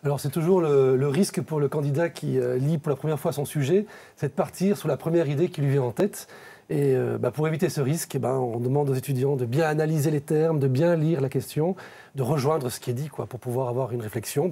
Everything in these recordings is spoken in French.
Alors c'est toujours le risque pour le candidat qui lit pour la première fois son sujet, c'est de partir sur la première idée qui lui vient en tête. Et pour éviter ce risque, on demande aux étudiants de bien analyser les termes, de bien lire la question, de rejoindre ce qui est dit, pour pouvoir avoir une réflexion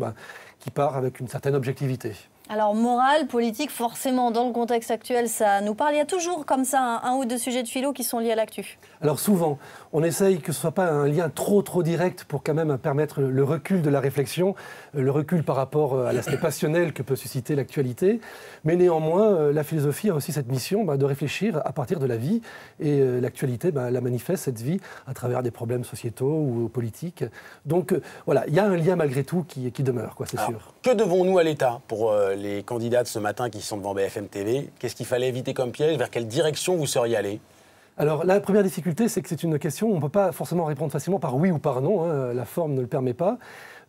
qui part avec une certaine objectivité. Alors, morale, politique, forcément, dans le contexte actuel, ça nous parle. Il y a toujours comme ça un ou deux sujets de philo qui sont liés à l'actu. Alors souvent, on essaye que ce ne soit pas un lien trop direct pour quand même permettre le recul de la réflexion, le recul par rapport à l'aspect passionnel que peut susciter l'actualité. Mais néanmoins, la philosophie a aussi cette mission de réfléchir à partir de la vie. Et l'actualité la manifeste, cette vie, à travers des problèmes sociétaux ou politiques. Donc voilà, il y a un lien malgré tout qui demeure, c'est sûr. Que devons-nous à l'État pour les candidats de ce matin qui sont devant BFM TV? Qu'est-ce qu'il fallait éviter comme piège? Vers quelle direction vous seriez allé? Alors la première difficulté, c'est que c'est une question où on ne peut pas forcément répondre facilement par oui ou par non, la forme ne le permet pas.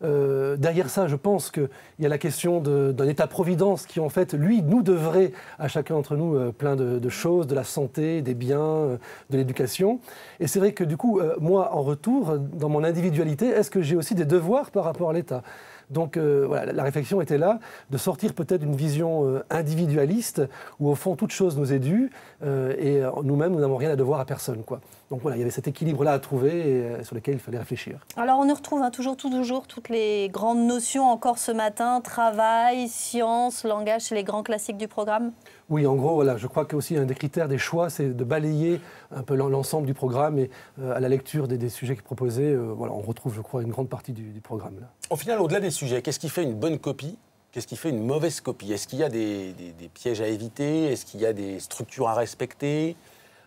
Derrière ça, je pense qu'il y a la question d'un État-providence qui, en fait, lui, nous devrait à chacun d'entre nous plein de choses, de la santé, des biens, de l'éducation. Et c'est vrai que du coup, moi, en retour, dans mon individualité, est-ce que j'ai aussi des devoirs par rapport à l'État ? Donc voilà, la réflexion était là, de sortir peut-être d'une vision individualiste où au fond toute chose nous est due et nous-mêmes nous n'avons rien à devoir à personne, Donc voilà, il y avait cet équilibre-là à trouver et sur lequel il fallait réfléchir. Alors on y retrouve toujours toutes les grandes notions encore ce matin, travail, science, langage, c'est les grands classiques du programme. Oui, en gros, voilà, je crois qu'aussi un des critères des choix, c'est de balayer un peu l'ensemble du programme et à la lecture des sujets qui sont proposés, on retrouve, je crois, une grande partie du programme. Là. Au final, au-delà des sujets, qu'est-ce qui fait une bonne copie? Qu'est-ce qui fait une mauvaise copie? Est-ce qu'il y a des pièges à éviter? Est-ce qu'il y a des structures à respecter?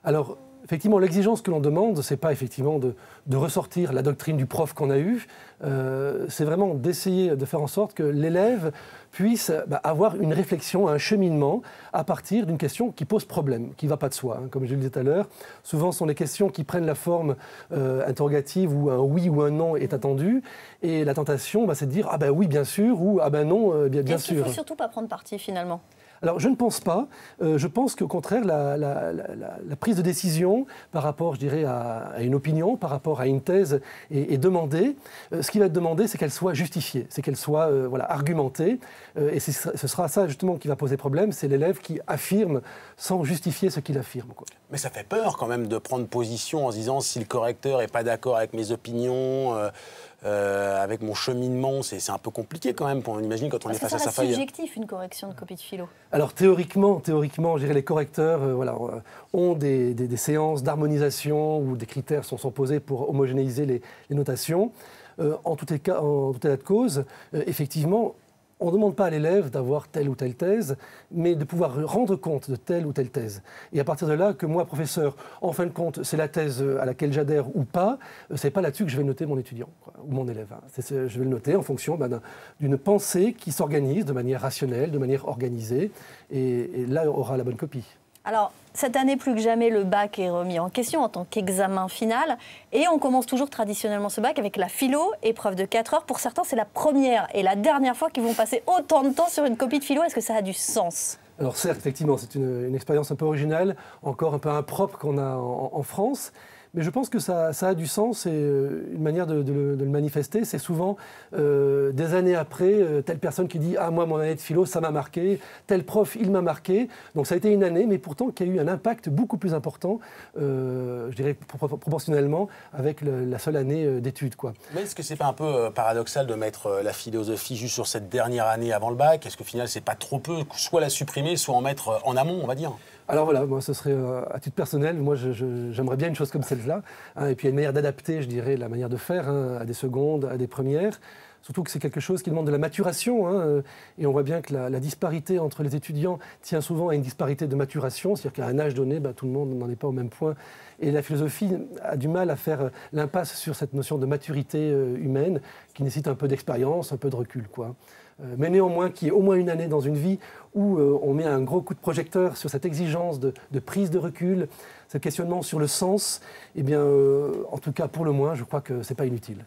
Alors, effectivement, l'exigence que l'on demande, ce n'est pas effectivement de ressortir la doctrine du prof qu'on a eue, c'est vraiment d'essayer de faire en sorte que l'élève puisse avoir une réflexion, un cheminement à partir d'une question qui pose problème, qui ne va pas de soi. Comme je le disais tout à l'heure, souvent ce sont les questions qui prennent la forme interrogative où un oui ou un non est attendu. Et la tentation, c'est de dire « ah ben oui, bien sûr » ou « ah ben non, bien sûr ». Il ne faut surtout pas prendre parti finalement. Alors, je ne pense pas. Je pense qu'au contraire, la prise de décision par rapport, je dirais, à une opinion, par rapport à une thèse est demandée. Ce qui va être demandé, c'est qu'elle soit justifiée, c'est qu'elle soit argumentée. Et ce sera ça, justement, qui va poser problème. C'est l'élève qui affirme sans justifier ce qu'il affirme. Mais ça fait peur, quand même, de prendre position en se disant si le correcteur n'est pas d'accord avec mes opinions... avec mon cheminement, c'est un peu compliqué quand même, on imagine quand on est face à sa faille. C'est subjectif, une correction de copie de philo. Alors théoriquement, je dirais les correcteurs ont des séances d'harmonisation où des critères sont posés pour homogénéiser les notations. En tout état de cause, effectivement, on ne demande pas à l'élève d'avoir telle ou telle thèse, mais de pouvoir rendre compte de telle ou telle thèse. Et à partir de là, que moi, professeur, en fin de compte, c'est la thèse à laquelle j'adhère ou pas, c'est pas là-dessus que je vais noter mon étudiant ou mon élève. Je vais le noter en fonction d'une pensée qui s'organise de manière rationnelle, de manière organisée, et là, on aura la bonne copie. Alors, cette année, plus que jamais, le bac est remis en question en tant qu'examen final. Et on commence toujours traditionnellement ce bac avec la philo, épreuve de 4 heures. Pour certains, c'est la première et la dernière fois qu'ils vont passer autant de temps sur une copie de philo. Est-ce que ça a du sens ? Alors certes, effectivement, c'est une expérience un peu originale, encore un peu impropre qu'on a en France. Mais je pense que ça a du sens et une manière de le manifester, c'est souvent des années après, telle personne qui dit « Ah, moi, mon année de philo, ça m'a marqué. Tel prof, il m'a marqué. » Donc ça a été une année, mais pourtant qui a eu un impact beaucoup plus important, je dirais proportionnellement, avec la seule année d'études. Mais est-ce que c'est pas un peu paradoxal de mettre la philosophie juste sur cette dernière année avant le bac? Est-ce qu'au final, c'est pas trop peu, soit la supprimer, soit en mettre en amont, on va dire? Alors voilà, moi ce serait à titre personnel, moi j'aimerais bien une chose comme celle-là, et puis il y a une manière d'adapter, je dirais, la manière de faire à des secondes, à des premières, surtout que c'est quelque chose qui demande de la maturation, et on voit bien que la disparité entre les étudiants tient souvent à une disparité de maturation, c'est-à-dire qu'à un âge donné, tout le monde n'en est pas au même point, et la philosophie a du mal à faire l'impasse sur cette notion de maturité humaine qui nécessite un peu d'expérience, un peu de recul, mais néanmoins qu'il y ait au moins une année dans une vie où on met un gros coup de projecteur sur cette exigence de prise de recul, ce questionnement sur le sens, en tout cas pour le moins, je crois que ce n'est pas inutile.